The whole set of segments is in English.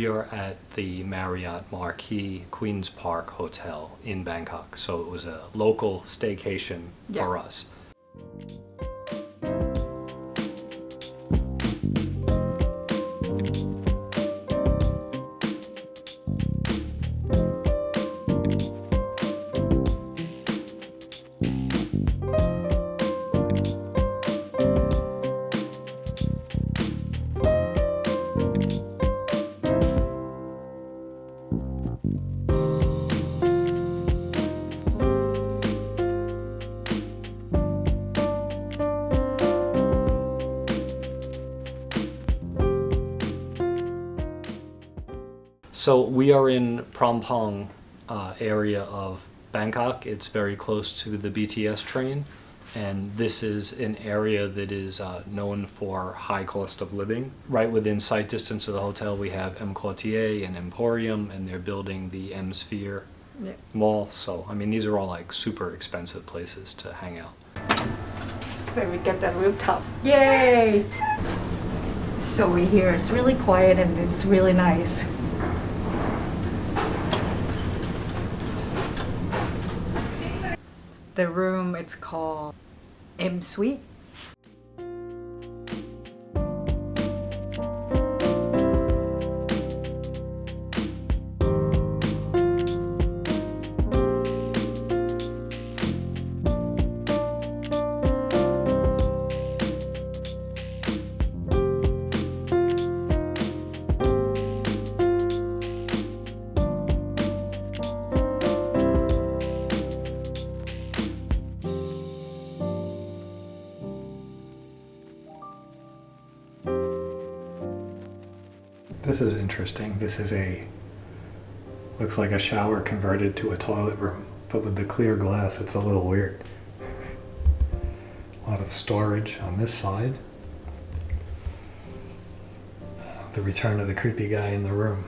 We are at the Marriott Marquis Queen's Park Hotel in Bangkok, so it was a local staycation for us. So we are in Prampong area of Bangkok. It's very close to the BTS train, and this is an area that is known for high cost of living. Right within sight distance of the hotel we have M Cloutier and Emporium, and they're building the M Sphere mall. So I mean, these are all like super expensive places to hang out. When we get the rooftop. Yay! So we're here, it's really quiet and it's really nice. The room, it's called M Suite. This is interesting. This is looks like a shower converted to a toilet room, but with the clear glass it's a little weird. A lot of storage on this side. The return of the creepy guy in the room.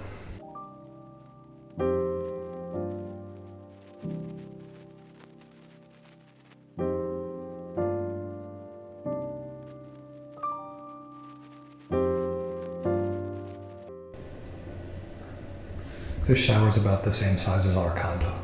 This shower's about the same size as our condo.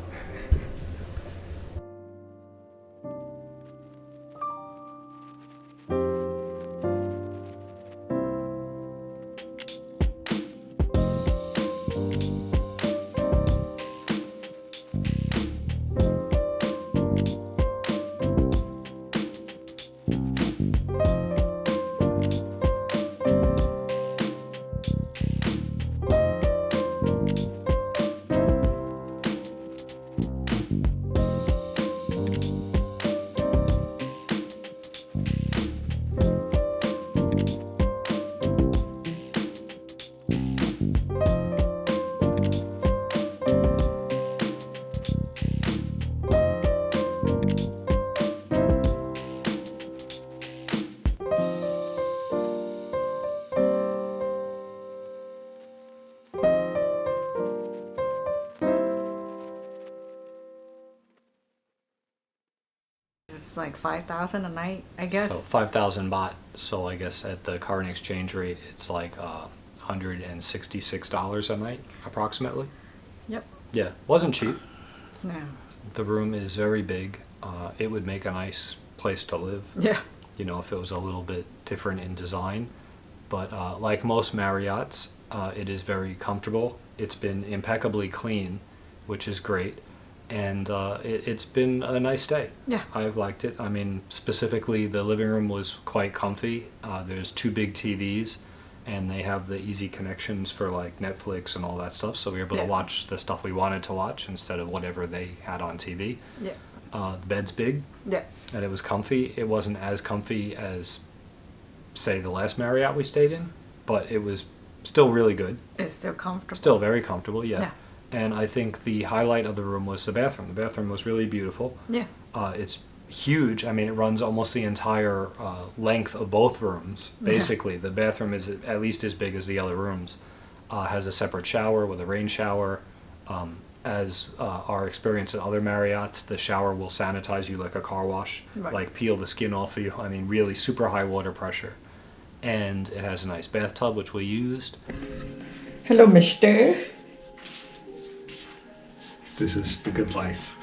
It's like 5,000 a night, I guess. So 5,000 baht. So I guess at the current exchange rate, it's like $166 a night, approximately. Yep. Yeah, wasn't cheap. No. The room is very big. It would make a nice place to live. Yeah. You know, if it was a little bit different in design. But like most Marriotts, it is very comfortable. It's been impeccably clean, which is great. And it's been a nice stay. Yeah. I've liked it. I mean, specifically the living room was quite comfy. There's 2 big TVs, and they have the easy connections for like Netflix and all that stuff, so we were able to watch the stuff we wanted to watch instead of whatever they had on TV. Yeah. The bed's big. Yes. And it was comfy. It wasn't as comfy as, say, the last Marriott we stayed in, but it was still really good. It's still comfortable. Still very comfortable, yeah. Yeah. And I think the highlight of the room was the bathroom. The bathroom was really beautiful. Yeah. It's huge. I mean, it runs almost the entire length of both rooms, basically. Yeah. The bathroom is at least as big as the other rooms. Has a separate shower with a rain shower. As our experience at other Marriotts, the shower will sanitize you like a car wash, like peel the skin off of you. I mean, really super high water pressure. And it has a nice bathtub, which we used. Hello, mister. This is the good life.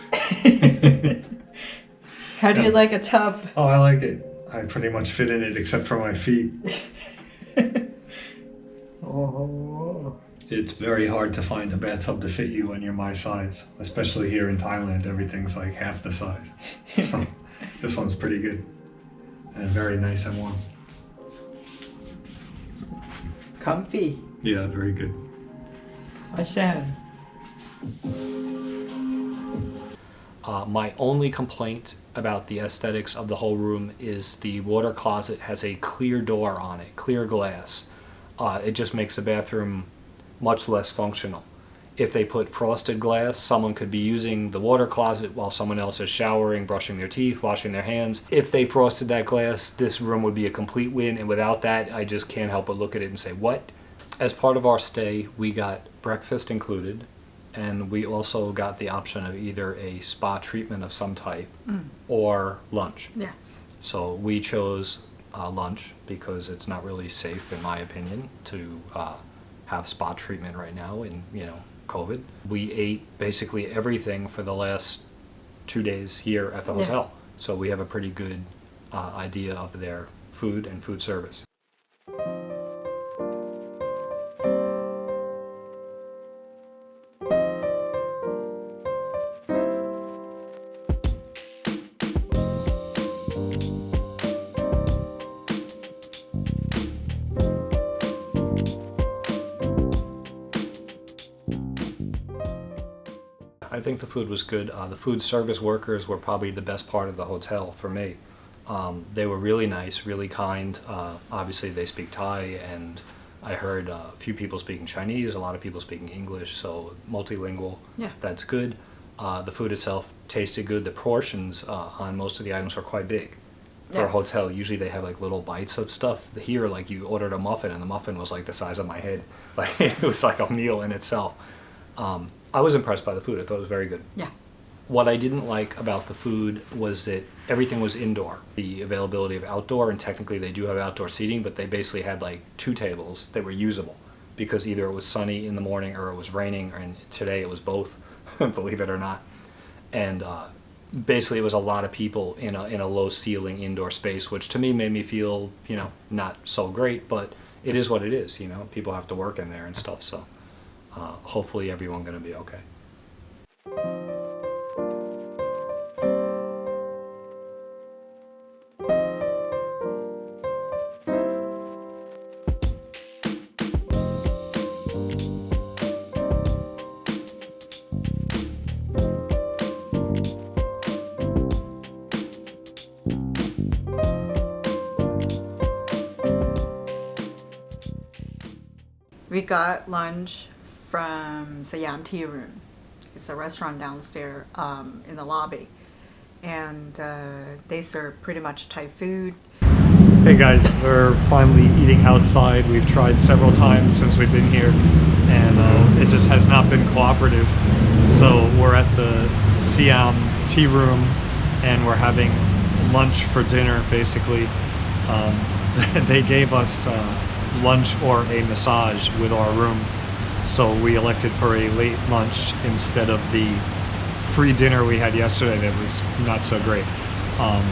How do you like a tub? Oh, I like it. I pretty much fit in it except for my feet. Oh. It's very hard to find a bathtub to fit you when you're my size, especially here in Thailand. Everything's like half the size. So this one's pretty good and very nice and warm. Comfy. Yeah, very good. Awesome. My only complaint about the aesthetics of the whole room is the water closet has a clear door on it, clear glass. It just makes the bathroom much less functional. If they put frosted glass, someone could be using the water closet while someone else is showering, brushing their teeth, washing their hands. If they frosted that glass, this room would be a complete win, and without that, I just can't help but look at it and say, what? As part of our stay, we got breakfast included, and we also got the option of either a spa treatment of some type or lunch. Yes. So we chose lunch because it's not really safe, in my opinion, to have spa treatment right now in, COVID. We ate basically everything for the last 2 days here at the hotel. So we have a pretty good idea of their food and food service. I think the food was good. The food service workers were probably the best part of the hotel for me. They were really nice, really kind. Obviously, they speak Thai, and I heard a few people speaking Chinese, a lot of people speaking English, so multilingual. Yeah. That's good. The food itself tasted good. The portions on most of the items are quite big. For a Yes. hotel, usually they have like little bites of stuff. Here, like you ordered a muffin, and the muffin was like the size of my head. Like it was like a meal in itself. I was impressed by the food. I thought it was very good. Yeah. What I didn't like about the food was that everything was indoor. The availability of outdoor, and technically they do have outdoor seating, but they basically had like 2 tables that were usable because either it was sunny in the morning or it was raining, and today it was both, believe it or not. And basically it was a lot of people in a low ceiling indoor space, which to me made me feel, not so great, but it is what it is, people have to work in there and stuff, so hopefully everyone's going to be okay. We got lunch from Siam Tea Room. It's a restaurant downstairs in the lobby. And they serve pretty much Thai food. Hey guys, we're finally eating outside. We've tried several times since we've been here, and it just has not been cooperative. So we're at the Siam Tea Room, and we're having lunch for dinner, basically. They gave us lunch or a massage with our room, so we elected for a late lunch instead of the free dinner we had yesterday that was not so great.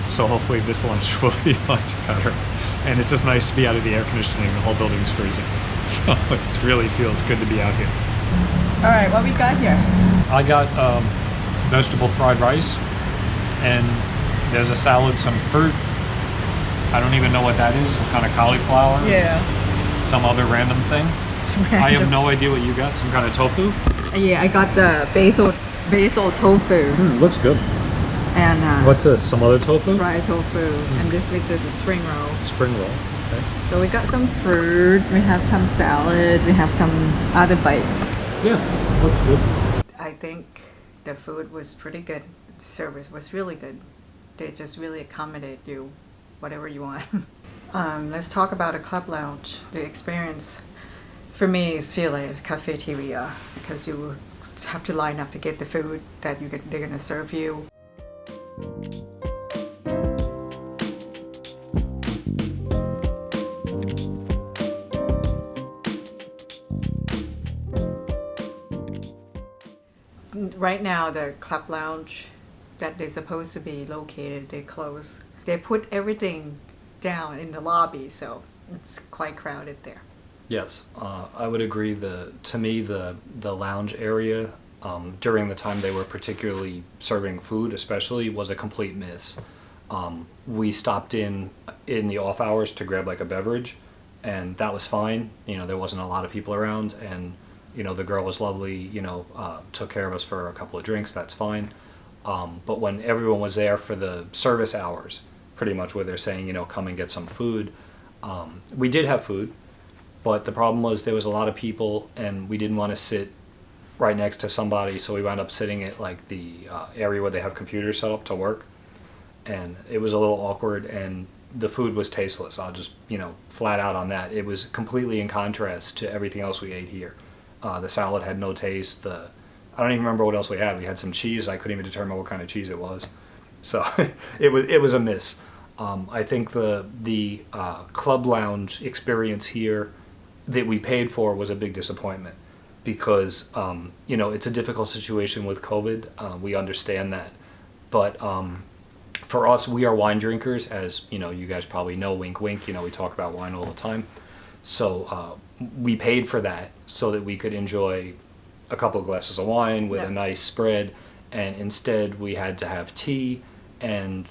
So hopefully this lunch will be much better. And it's just nice to be out of the air conditioning. The whole building's freezing, so it really feels good to be out here. All right, what we got here? I got vegetable fried rice, and there's a salad, some fruit. I don't even know what that is, some kind of cauliflower. Yeah. Some other random thing. I have no idea what you got. Some kind of tofu? Yeah, I got the basil tofu Looks good. and What's this? Some other tofu? fried tofu, and this is the spring roll. Spring roll. Okay. So we got some fruit, we have some salad, we have some other bites. Yeah, looks good. I think the food was pretty good. The service was really good. They just really accommodate you, whatever you want. Let's talk about a club lounge. The experience for me is feel like a cafeteria because you have to line up to get the food that they're gonna serve you. Right now, the club lounge that they're supposed to be located, they close. They put everything down in the lobby, so it's quite crowded there. Yes, I would agree. To me, the lounge area during the time they were particularly serving food, especially, was a complete miss. We stopped in the off hours to grab like a beverage, and that was fine. You know, there wasn't a lot of people around, and you know the girl was lovely. You know, took care of us for a couple of drinks. That's fine. But when everyone was there for the service hours, pretty much where they're saying, you know, come and get some food, we did have food. But the problem was there was a lot of people, and we didn't want to sit right next to somebody, so we wound up sitting at like the area where they have computers set up to work, and it was a little awkward, and the food was tasteless. I'll just, you know, flat out on that. It was completely in contrast to everything else we ate here. The salad had no taste. I don't even remember what else we had. We had some cheese. I couldn't even determine what kind of cheese it was. So it was a miss. I think the club lounge experience here that we paid for was a big disappointment because, you know, it's a difficult situation with COVID. We understand that. But for us, we are wine drinkers, as, you know, you guys probably know, wink, wink, you know, we talk about wine all the time. So we paid for that so that we could enjoy a couple of glasses of wine with a nice spread. And instead, we had to have tea and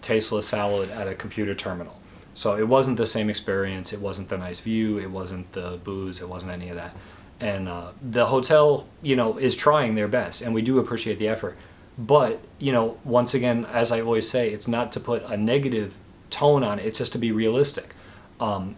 tasteless salad at a computer terminal. So it wasn't the same experience. It wasn't the nice view. It wasn't the booze. It wasn't any of that. And the hotel, you know, is trying their best, and we do appreciate the effort. But, you know, once again, as I always say, it's not to put a negative tone on it. It's just to be realistic.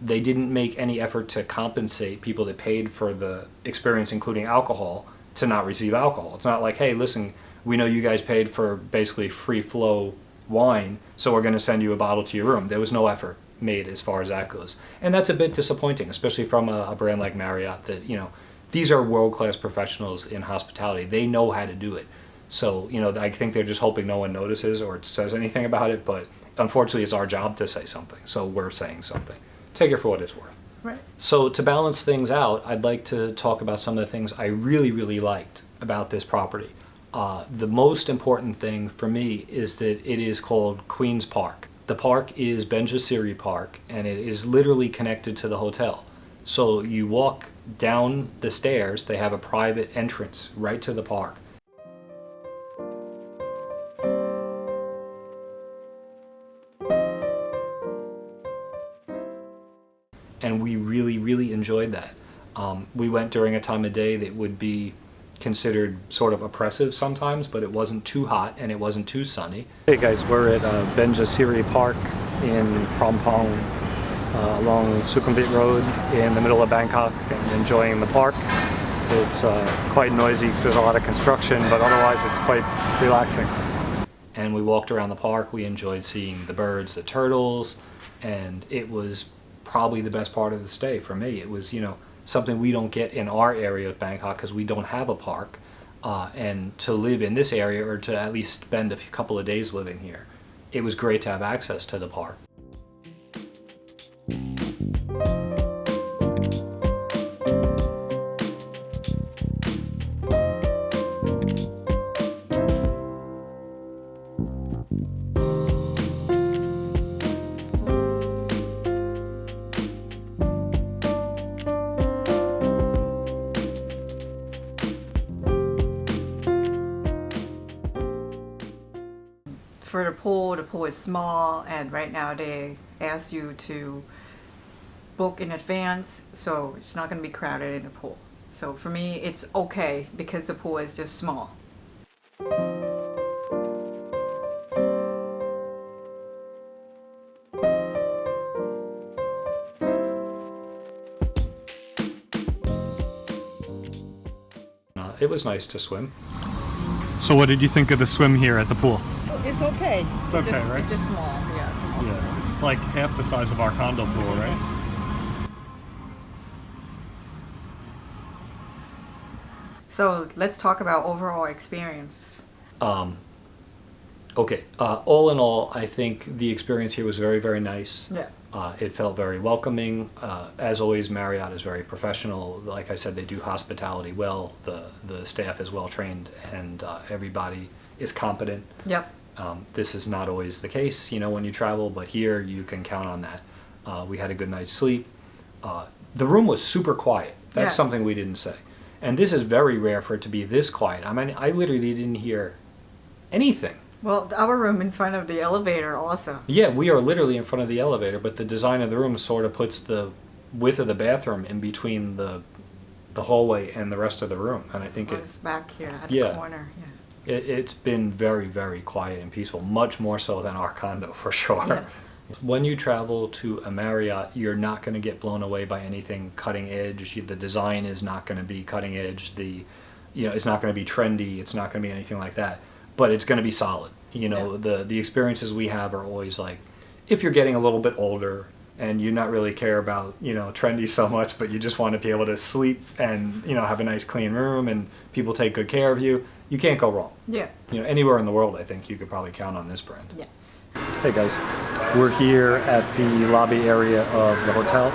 They didn't make any effort to compensate people that paid for the experience, including alcohol, to not receive alcohol. It's not like, hey, listen, we know you guys paid for basically free flow wine, so we're going to send you a bottle to your room. There was no effort made as far as that goes. And that's a bit disappointing, especially from a brand like Marriott that, you know, these are world-class professionals in hospitality. They know how to do it. So, you know, I think they're just hoping no one notices or says anything about it, but unfortunately it's our job to say something, so we're saying something. Take it for what it's worth. Right. So to balance things out, I'd like to talk about some of the things I really, really liked about this property. The most important thing for me is that it is called Queen's Park. The park is Benjasiri Park, and it is literally connected to the hotel. So you walk down the stairs, they have a private entrance right to the park. And we really, really enjoyed that. We went during a time of day that would be considered sort of oppressive sometimes, but it wasn't too hot and it wasn't too sunny. Hey guys, we're at Benjasiri Park in Prompong along Sukhumvit Road in the middle of Bangkok and enjoying the park. It's quite noisy because there's a lot of construction, but otherwise it's quite relaxing. And we walked around the park. We enjoyed seeing the birds, the turtles, and it was probably the best part of the stay for me. It was, you know, something we don't get in our area of Bangkok because we don't have a park, and to live in this area, or to at least spend a couple of days living here, it was great to have access to the park. For the pool is small, and right now they ask you to book in advance, so it's not going to be crowded in the pool. So for me, it's okay because the pool is just small. It was nice to swim. So what did you think of the swim here at the pool? It's okay. It's okay, right? It's just small. Yeah, small. Yeah, it's like half the size of our condo pool, right? So let's talk about overall experience. Okay, all in all, I think the experience here was very, very nice. Yeah. It felt very welcoming. As always, Marriott is very professional. Like I said, they do hospitality well. The staff is well trained, and everybody is competent. Yep. This is not always the case, when you travel, but here you can count on that. We had a good night's sleep. The room was super quiet. That's Yes. something we didn't say. And this is very rare for it to be this quiet. I mean, I literally didn't hear anything. Well, our room in front of the elevator also. Yeah, we are literally in front of the elevator, but the design of the room sort of puts the width of the bathroom in between the hallway and the rest of the room. And I think It's back here at Yeah. the corner. Yeah. it's been very, very quiet and peaceful, much more so than our condo for sure. Yeah. When you travel to a Marriott, you're not going to get blown away by anything cutting edge. The design is not going to be cutting edge. It's not going to be trendy. It's not going to be anything like that. But it's going to be solid. The experiences we have are always like, if you're getting a little bit older and you not really care about trendy so much, but you just want to be able to sleep and have a nice clean room and people take good care of you, you can't go wrong. Yeah. Anywhere in the world, I think you could probably count on this brand. Yes. Hey guys, we're here at the lobby area of the hotel,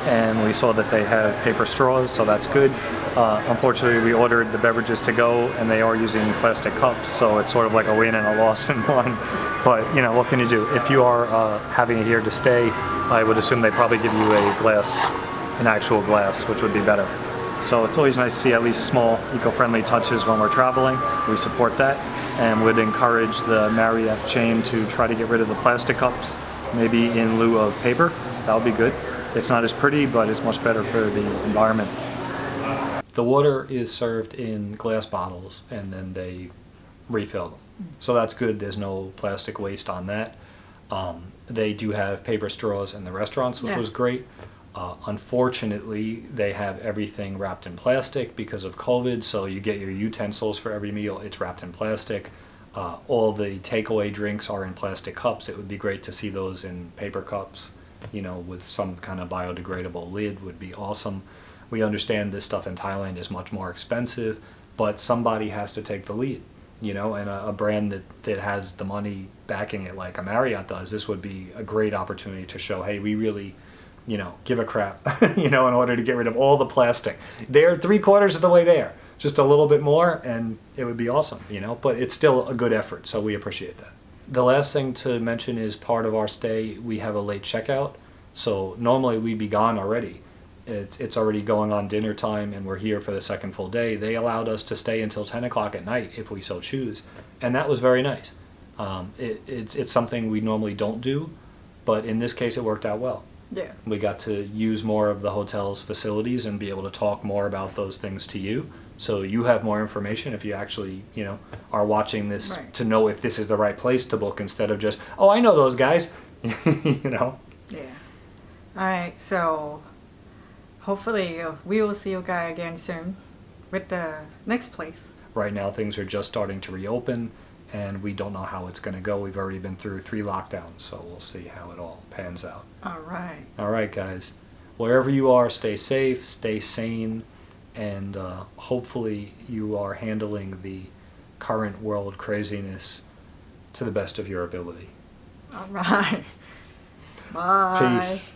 and we saw that they have paper straws, so that's good. Unfortunately, we ordered the beverages to go, and they are using plastic cups, so it's sort of like a win and a loss in one. But what can you do? If you are having it here to stay, I would assume they probably give you a glass, an actual glass, which would be better. So it's always nice to see at least small eco-friendly touches when we're traveling. We support that, and would encourage the Marriott chain to try to get rid of the plastic cups, maybe in lieu of paper. That would be good. It's not as pretty, but it's much better for the environment. The water is served in glass bottles, and then they refill them. So that's good. There's no plastic waste on that. They do have paper straws in the restaurants, which Yeah. was great. Unfortunately, they have everything wrapped in plastic because of COVID, so you get your utensils for every meal, it's wrapped in plastic. All the takeaway drinks are in plastic cups. It would be great to see those in paper cups, with some kind of biodegradable lid would be awesome. We understand this stuff in Thailand is much more expensive, but somebody has to take the lead, and a brand that has the money backing it like a Marriott does, this would be a great opportunity to show, hey, we really give a crap, in order to get rid of all the plastic. They're 3/4 of the way there, just a little bit more, and it would be awesome, but it's still a good effort, so we appreciate that. The last thing to mention is part of our stay, we have a late checkout, so normally we'd be gone already. It's already going on dinner time, and we're here for the second full day. They allowed us to stay until 10 o'clock at night if we so choose, and that was very nice. It's something we normally don't do, but in this case it worked out well. Yeah. We got to use more of the hotel's facilities and be able to talk more about those things to you. So you have more information if you actually, are watching this Right. to know if this is the right place to book instead of just, oh, I know those guys, Yeah. All right. So hopefully we will see you guys again soon with the next place. Right now things are just starting to reopen, and we don't know how it's going to go. We've already been through 3 lockdowns, so we'll see how it all pans out. All right. All right, guys. Wherever you are, stay safe, stay sane, and hopefully you are handling the current world craziness to the best of your ability. All right. Bye. Peace.